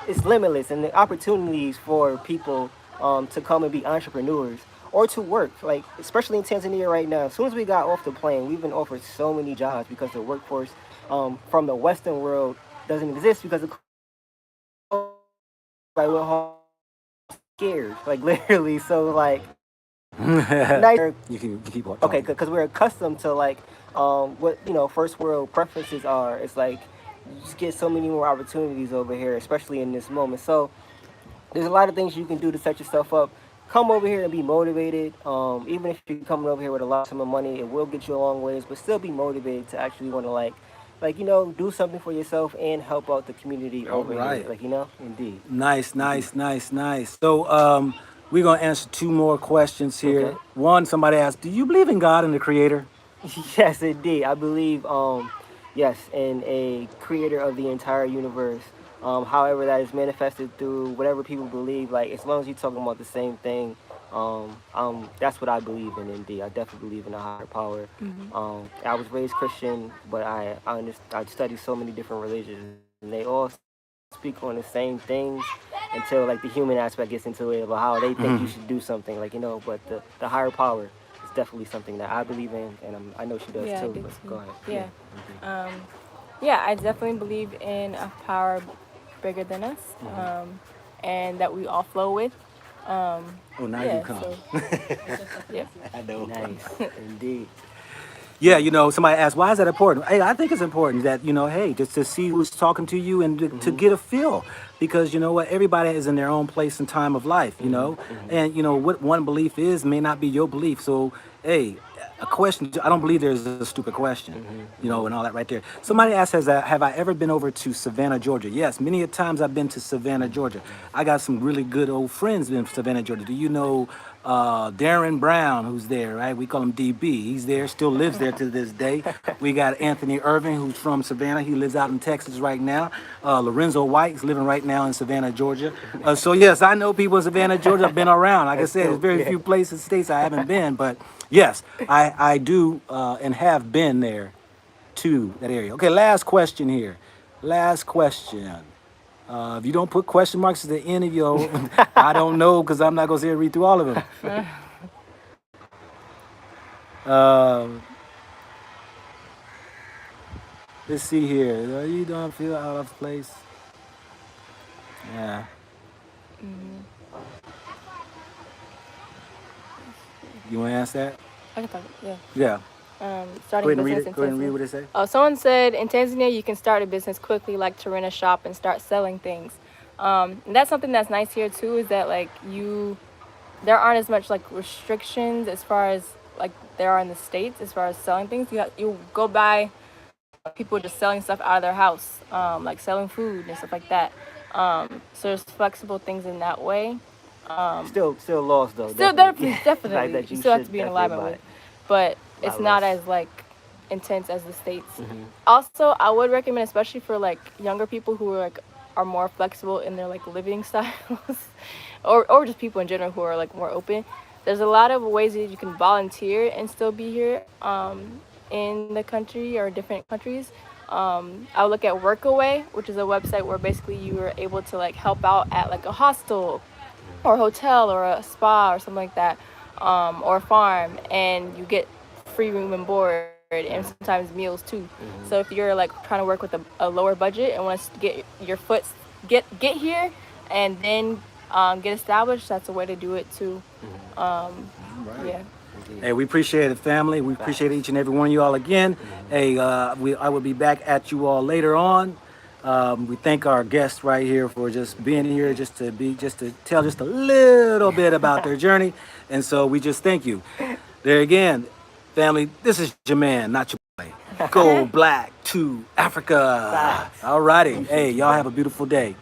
it's limitless, and the opportunities for people to come and be entrepreneurs or to work, like especially in Tanzania right now. As soon as we got off the plane, we've been offered so many jobs because the workforce from the Western world doesn't exist because of I went home scared, like literally. So like, nice. You can keep on Okay, talking. because we're accustomed to like what first world preferences are. It's like you just get so many more opportunities over here, especially in this moment. So there's a lot of things you can do to set yourself up. Come over here and be motivated. Even if you're coming over here with a lot of money, it will get you a long ways. But still be motivated to actually want to do something for yourself and help out the community All over right. here. Indeed. Nice, nice, nice, nice. So we're gonna answer two more questions here. Okay. One, somebody asked, "Do you believe in God and the Creator?" Yes, indeed. I believe, yes, in a creator of the entire universe. However, that is manifested through whatever people believe. Like, as long as you're talking about the same thing, that's what I believe in. Indeed, I definitely believe in a higher power. I was raised Christian, but I studied so many different religions, and they all speak on the same things until like the human aspect gets into it about how they think you should do something. But the higher power definitely something that I believe in, and I know she does Yeah, I too. do But too. go ahead. Yeah. Yeah, I definitely believe in a power bigger than us, and that we all flow with. Oh, now you Yeah, come. so yeah. I know. Nice, indeed. Yeah, somebody asked, why is that important? Hey, I think it's important that, hey, just to see who's talking to you and to get a feel. Because you know what? Everybody is in their own place and time of life, And, what one belief is may not be your belief. So, hey, a question, I don't believe there's a stupid question, and all that right there. Somebody asked, have I ever been over to Savannah, Georgia? Yes, many a times I've been to Savannah, Georgia. I got some really good old friends in Savannah, Georgia. Do you know Darren Brown, who's there, right? We call him DB. He's there, still lives there to this day. We got Anthony Irving, who's from Savannah. He lives out in Texas right now. Lorenzo White is living right now in Savannah, Georgia. So yes, I know people in Savannah, Georgia. I've been around. Like I said, there's very few places, states I haven't been, but yes, I do and have been there to that area. Okay, last question here. Last question. If you don't put question marks at the end of your, I don't know, because I'm not going to read through all of them. Let's see here. You don't feel out of place? Yeah. You want to ask that? I can talk. Yeah. Yeah. Starting Go ahead and read business it. in Go ahead and read Tanzania. what it say. Oh, someone said in Tanzania you can start a business quickly, like to rent a shop and start selling things. And that's something that's nice here too, is that like there aren't as much like restrictions as far as like there are in the States as far as selling things. You go by people just selling stuff out of their house, like selling food and stuff like that. So there's flexible things in that way. Still laws though. Still, definitely. definitely, Like that you you still have to should be in definitely alignment abide. with, but it's not less. as like intense as the States. Also, I would recommend, especially for like younger people who are more flexible in their like living styles, or just people in general who are like more open. There's a lot of ways that you can volunteer and still be here in the country or different countries. I look at Workaway, which is a website where basically you are able to like help out at like a hostel or a hotel or a spa or something like that, or a farm, and you get free room and board and sometimes meals too. So if you're like trying to work with a lower budget and want to get your foot get here and then get established, that's a way to do it too. Yeah. Hey, we appreciate it, family. We appreciate each and every one of you all again. Hey, I will be back at you all later on. We thank our guests right here for just being here, just to tell just a little bit about their journey, and so we just thank you. There again, family. This is your man, not your boy. Go Black. to Africa. Facts. All righty. Hey, y'all have a beautiful day.